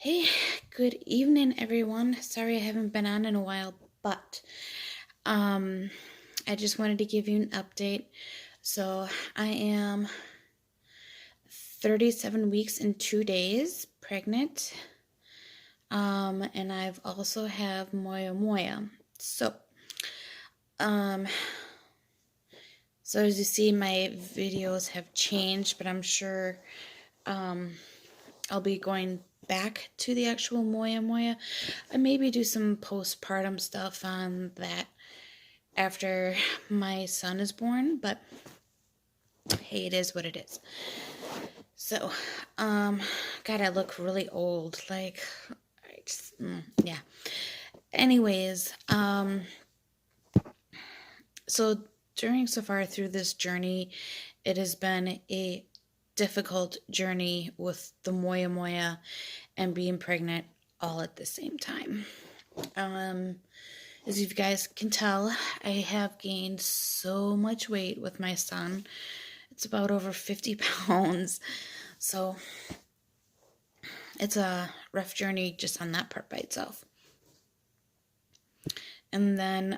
Hey, good evening, everyone. Sorry I haven't been on in a while, but um, I just wanted to give you an update. So I am 37 weeks and 2 days pregnant, and I've also have Moyamoya. Um, so as you see, my videos have changed, but I'm sure I'll be going back to the actual Moyamoya and maybe do some postpartum stuff on that after my son is born, but hey, it is what it is. So, God, I look really old. Like, yeah. Anyways, so during so far through this journey, it has been a difficult journey with the Moyamoya and being pregnant all at the same time. As you guys can tell, I have gained so much weight with my son. It's about over 50 pounds. So it's a rough journey just on that part by itself. And then,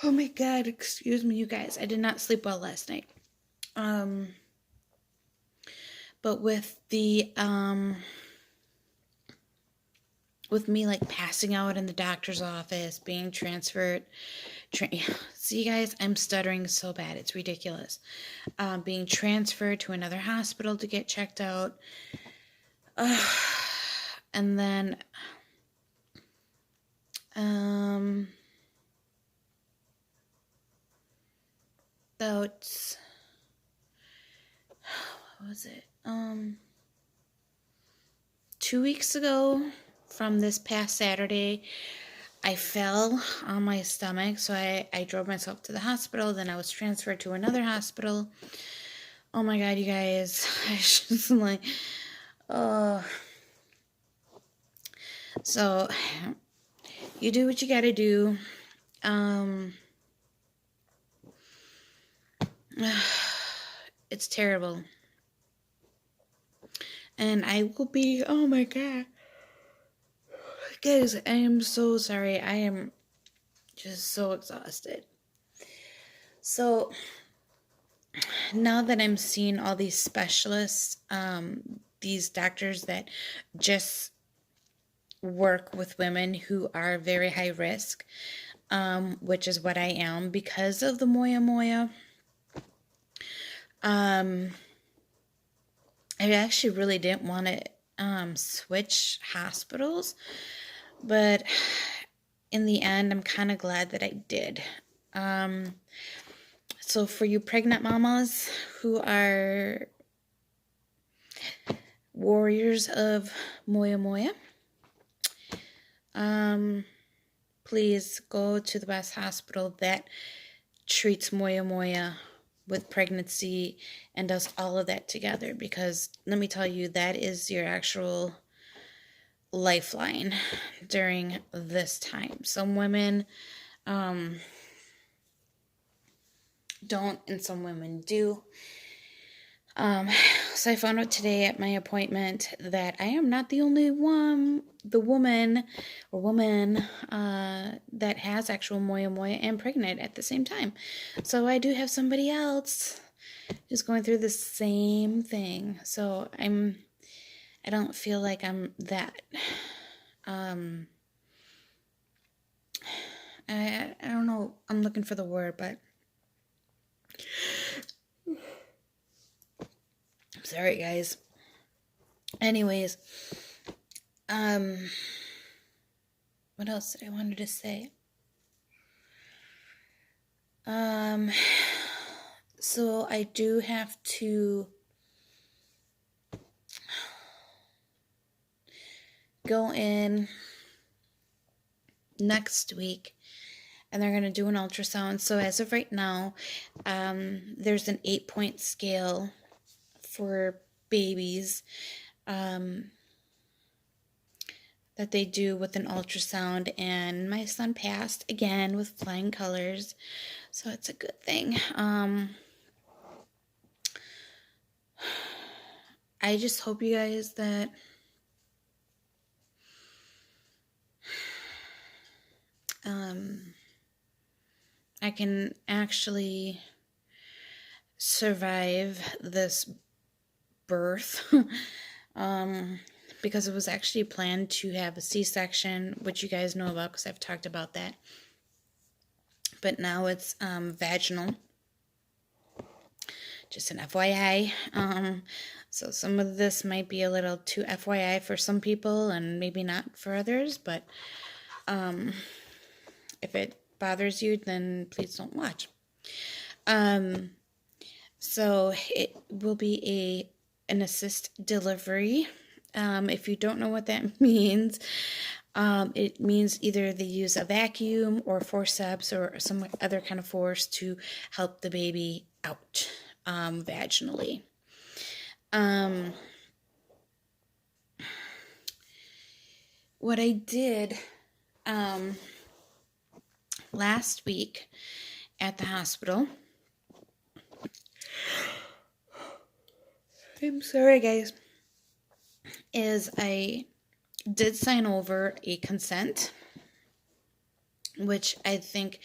oh my God, excuse me, you guys. I did not sleep well last night. But with me like passing out in the doctor's office, being transferred, see guys, I'm stuttering so bad, it's ridiculous. Being transferred to another hospital to get checked out. And then, about, what was it? 2 weeks ago from this past Saturday, I fell on my stomach, so I drove myself to the hospital. Then I was transferred to another hospital. Oh my God, you guys. I just like, oh. So, you do what you gotta do. It's terrible. And I will be, oh my God. Guys, I am so sorry. I am just so exhausted. So, now that I'm seeing all these specialists, these doctors that just work with women who are very high risk, which is what I am because of the Moyamoya. I actually really didn't want to switch hospitals, but in the end, I'm kind of glad that I did. So for you pregnant mamas who are warriors of Moyamoya, please go to the best hospital that treats Moyamoya with pregnancy and does all of that together, because let me tell you, that is your actual lifeline during this time. Some women don't, and some women do. So I found out today at my appointment that I am not the only woman that has actual Moyamoya and pregnant at the same time. So I do have somebody else who's going through the same thing. So I don't feel like I'm that, I don't know, I'm looking for the word, but I'm sorry, guys. Anyways, what else did I wanted to say? So I do have to go in next week and they're going to do an ultrasound. So as of right now, there's an 8-point scale for babies that they do with an ultrasound, and my son passed again with flying colors, so it's a good thing. I just hope you guys that I can actually survive this birth. Because it was actually planned to have a C-section, which you guys know about because I've talked about that. But now it's vaginal. Just an FYI. So some of this might be a little too FYI for some people and maybe not for others. But if it bothers you, then please don't watch. So it will be an assist delivery. If you don't know what that means, it means either they use a vacuum or forceps or some other kind of force to help the baby out vaginally. What I did last week at the hospital, I'm sorry guys, is I did sign over a consent, which I think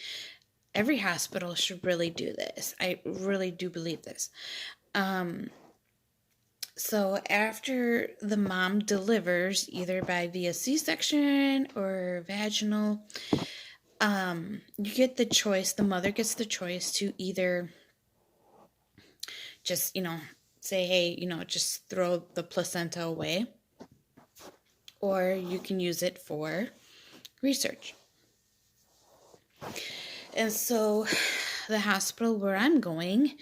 every hospital should really do this. I really do believe this. So after the mom delivers, either by via C-section or vaginal, you get the choice, the mother gets the choice to either just, say, hey, just throw the placenta away, or you can use it for research. And so the hospital where I'm going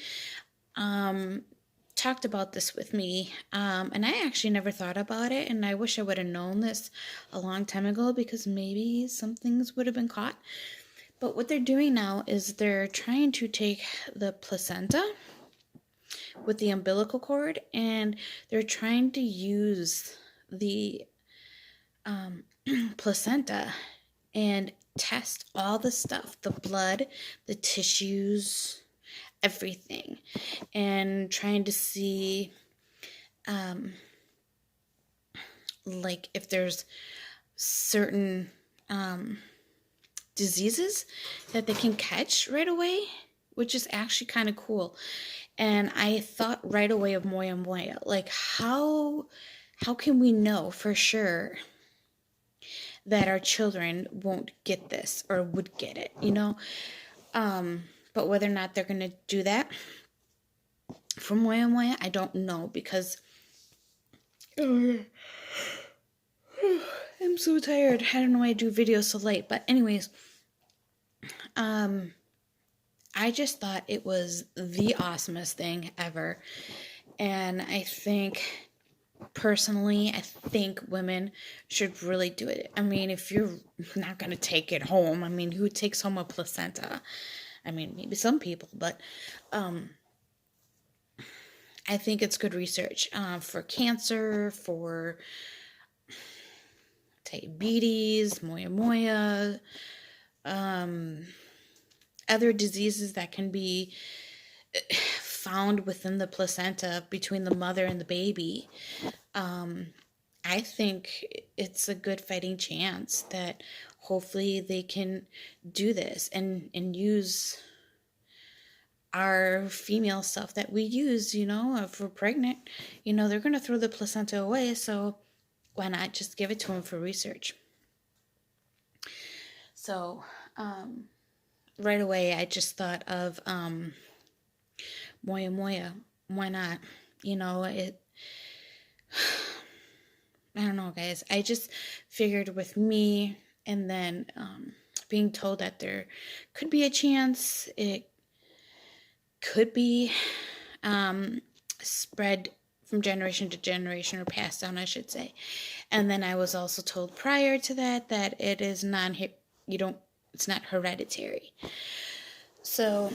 talked about this with me, and I actually never thought about it, and I wish I would have known this a long time ago because maybe some things would have been caught. But what they're doing now is they're trying to take the placenta with the umbilical cord, and they're trying to use the placenta and test all the stuff, the blood, the tissues, everything, and trying to see like if there's certain diseases that they can catch right away, which is actually kind of cool. And I thought right away of Moyamoya, like how can we know for sure that our children won't get this or would get it, but whether or not they're going to do that for Moyamoya, I don't know, because I'm so tired. I don't know why I do videos so late, but anyways, I just thought it was the awesomest thing ever, and I think personally, I think women should really do it. I mean, if you're not going to take it home, I mean, who takes home a placenta? I mean, maybe some people, but I think it's good research for cancer, for diabetes, moyamoya, other diseases that can be found within the placenta between the mother and the baby. I think it's a good fighting chance that hopefully they can do this and use our female stuff that we use, if we're pregnant, they're going to throw the placenta away, so why not just give it to them for research? So, right away, I just thought of Moyamoya. Why not? I don't know, guys. I just figured with me and then being told that there could be a chance it could be spread from generation to generation, or passed down, I should say. And then I was also told prior to that it is it's not hereditary. So,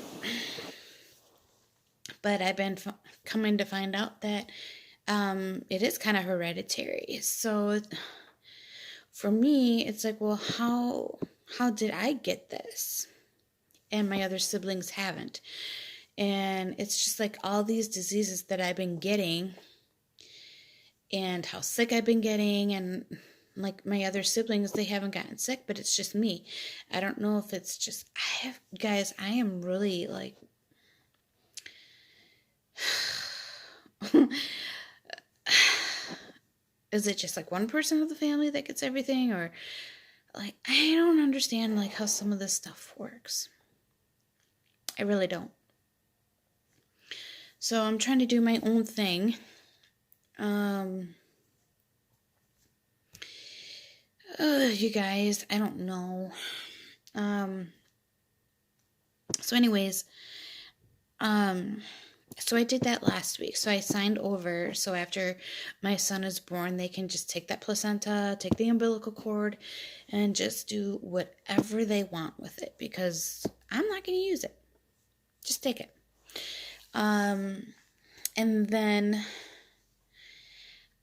but I've been coming to find out that it is kind of hereditary. So for me, it's like, well, how did I get this? And my other siblings haven't. And it's just like all these diseases that I've been getting, and how sick I've been getting, and like my other siblings, they haven't gotten sick, but it's just me. I don't know if it's just, guys, I am really like, is it just like one person of the family that gets everything, or like, I don't understand like how some of this stuff works. I really don't. So I'm trying to do my own thing. You guys, I don't know. So anyways, so I did that last week. So I signed over. So after my son is born, they can just take that placenta, take the umbilical cord, and just do whatever they want with it, because I'm not going to use it. Just take it. And then,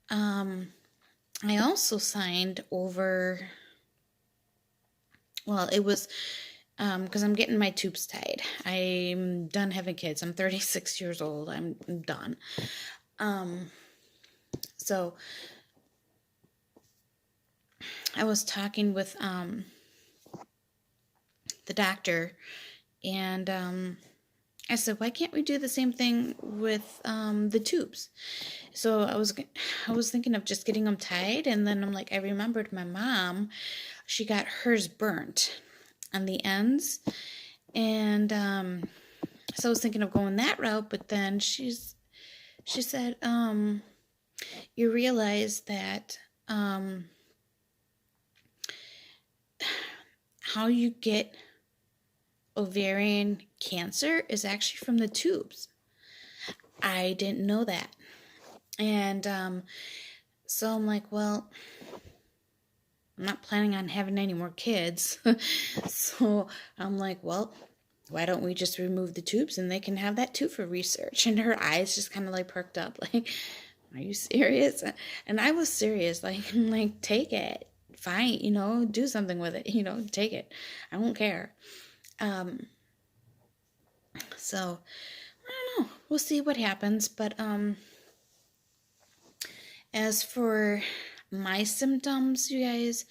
I also signed over, well, it was, because I'm getting my tubes tied. I'm done having kids. I'm 36 years old. I'm done. So I was talking with the doctor, and I said, why can't we do the same thing with the tubes? So I was thinking of just getting them tied, and then I'm like, I remembered my mom, she got hers burnt on the ends, and so I was thinking of going that route, but then she said, you realize that how you get ovarian cancer is actually from the tubes. I didn't know that. And so I'm like, well, I'm not planning on having any more kids. So I'm like, well, why don't we just remove the tubes and they can have that too for research? And her eyes just kind of like perked up, like, are you serious? And I was serious, like, take it. Fine, do something with it, take it. I won't care. So I don't know. We'll see what happens. But as for my symptoms, you guys,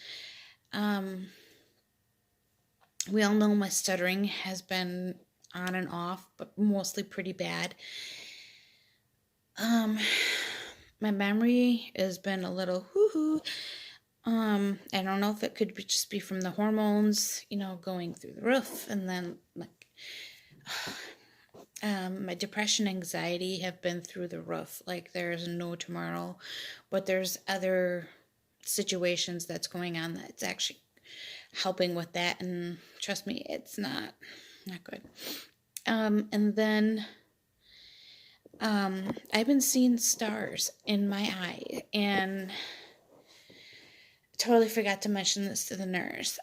we all know my stuttering has been on and off, but mostly pretty bad. My memory has been a little hoo-hoo. I don't know if it could just be from the hormones, going through the roof, and then like my depression, anxiety have been through the roof. Like there's no tomorrow, but there's other situations that's going on that's actually helping with that, and trust me, it's not good. And then I've been seeing stars in my eye, and totally forgot to mention this to the nurse.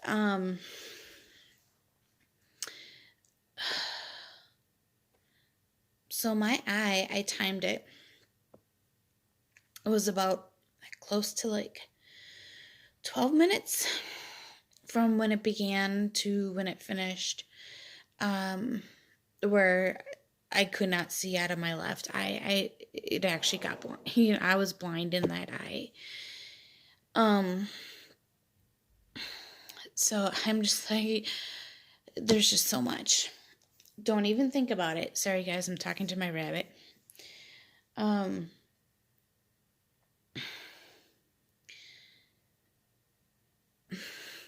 So my eye, I timed it. It was about close to like 12 minutes from when it began to when it finished, where I could not see out of my left eye. It actually got blind. I was blind in that eye. So I'm just like, there's just so much. Don't even think about it. Sorry guys, I'm talking to my rabbit.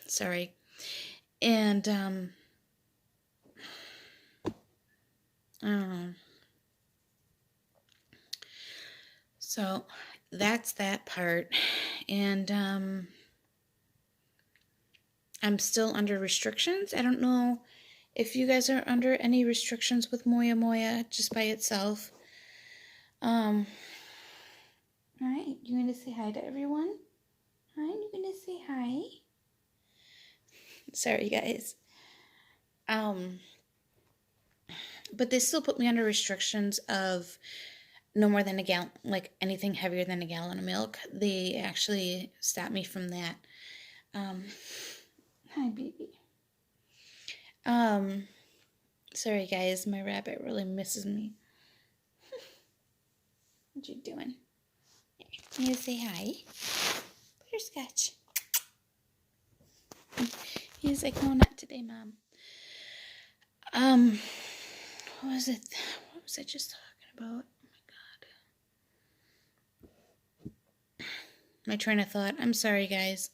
Sorry. And I don't know. So that's that part. And I'm still under restrictions. I don't know if you guys are under any restrictions with Moyamoya just by itself. Alright, you gonna say hi to everyone? Hi, you gonna say hi? Sorry guys. But they still put me under restrictions of no more than a gallon, like anything heavier than a gallon of milk. They actually stopped me from that. Hi baby. Sorry guys, my rabbit really misses me. What you doing? You say hi. Butterscotch. He's like, no, not today, Mom. What was it? What was I just talking about? Oh my God. My train of thought. I'm sorry, guys.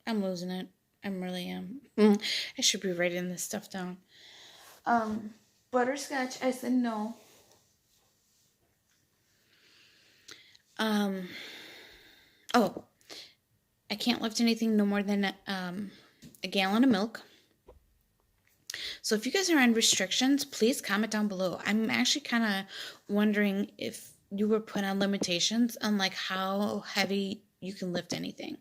I'm losing it. I really am. I should be writing this stuff down. Butterscotch. I said no. Oh, I can't lift anything no more than a gallon of milk. So if you guys are on restrictions, please comment down below. I'm actually kind of wondering if you were put on limitations on like how heavy you can lift anything.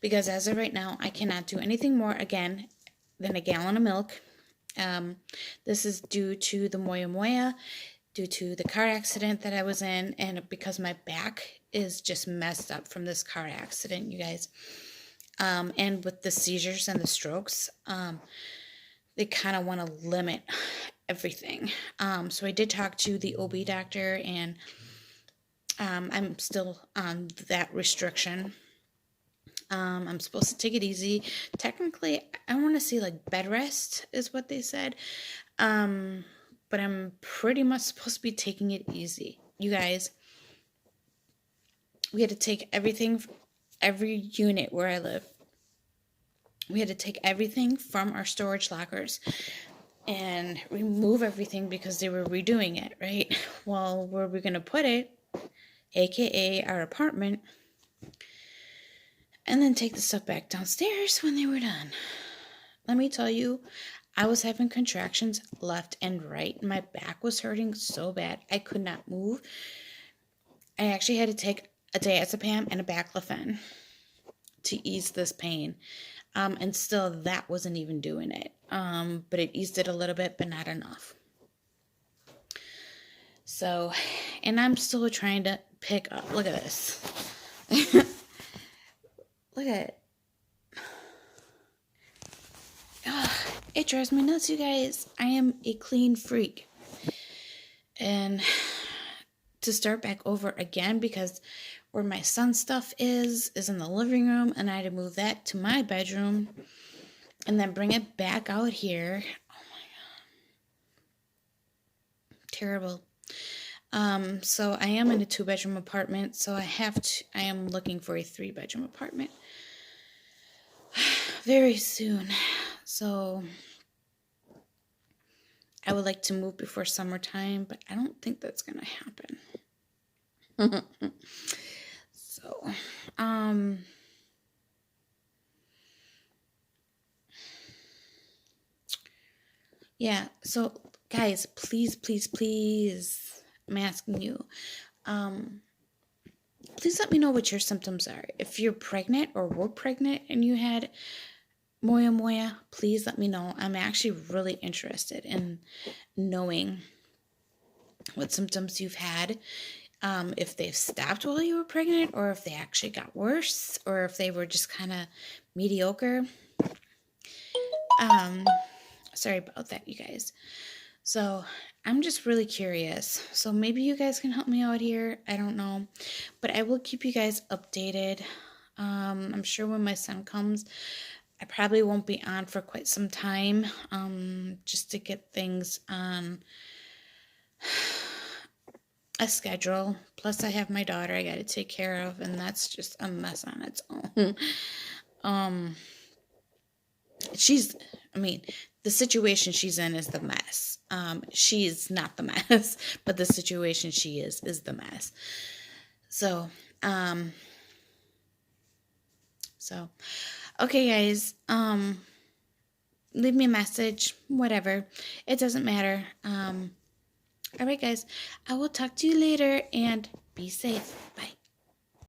Because as of right now, I cannot do anything more, again, than a gallon of milk. This is due to the Moyamoya, due to the car accident that I was in, and because my back is just messed up from this car accident, you guys. And with the seizures and the strokes, they kind of want to limit everything. So I did talk to the OB doctor, and I'm still on that restriction. I'm supposed to take it easy. Technically, I want to say like bed rest is what they said. But I'm pretty much supposed to be taking it easy. You guys, we had to take everything, every unit where I live. We had to take everything from our storage lockers and remove everything because they were redoing it, right? Well, where we're going to put it, aka our apartment, and then take the stuff back downstairs when they were done. Let me tell you, I was having contractions left and right. My back was hurting so bad. I could not move. I actually had to take a diazepam and a baclofen to ease this pain. And still, that wasn't even doing it. But it eased it a little bit, but not enough. So, and I'm still trying to pick up. Look at this. Look at it. It drives me nuts, you guys. I am a clean freak. And to start back over again, because where my son's stuff is in the living room, and I had to move that to my bedroom and then bring it back out here. Oh my God. Terrible. So I am in a 2-bedroom apartment, so I am looking for a 3-bedroom apartment very soon. So I would like to move before summertime, but I don't think that's going to happen. So, yeah, so guys, please, please, please, I'm asking you, please let me know what your symptoms are. If you're pregnant or were pregnant and you had Moyamoya, please let me know. I'm actually really interested in knowing what symptoms you've had. If they've stopped while you were pregnant, or if they actually got worse, or if they were just kind of mediocre. Sorry about that, you guys. So I'm just really curious. So maybe you guys can help me out here. I don't know, but I will keep you guys updated. I'm sure when my son comes, I probably won't be on for quite some time, just to get things on a schedule. Plus I have my daughter I got to take care of, and that's just a mess on its own. The situation she's in is the mess. She's not the mess, but the situation she is the mess. So, okay, guys, leave me a message, whatever. It doesn't matter. All right, guys, I will talk to you later, and be safe. Bye.